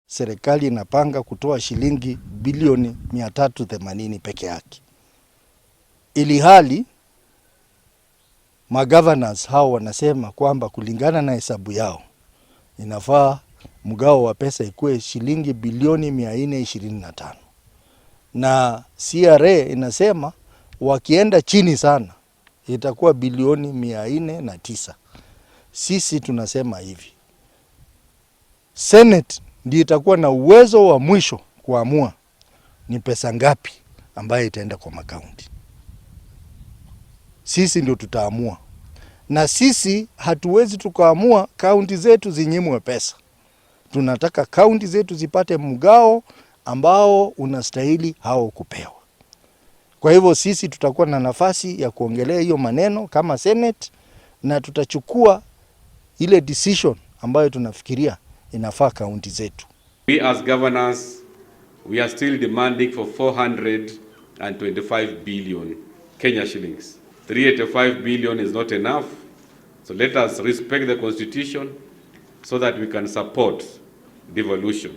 serikali inapanga kutoa shilingi bilioni 380 peke yake. Ili hali magovernors hao wanasema kwamba kulingana na hesabu yao inafaa mgao wa pesa ikuwe shilingi bilioni 425. Na CRA inasema wakienda chini sana itakuwa bilioni 409. Sisi tunasema hivi, Senate ndio itakuwa na uwezo wa mwisho kuamua ni pesa ngapi ambayo itaenda kwa makaunti. Sisi ndio tutaamua, na sisi hatuwezi tukaamua kaunti zetu zinyimwe pesa. Tunataka kaunti zetu zipate mgao ambao unastahili hao kupewa. Kwa hivyo sisi tutakuwa na nafasi ya kuongelea hiyo maneno kama Senate, na tutachukua ile decision ambayo tunafikiria inafaa kaunti zetu. We as governors, we are still demanding for 425 billion Kenya shillings. 385 billion is not enough. So let us respect the constitution so that we can support devolution.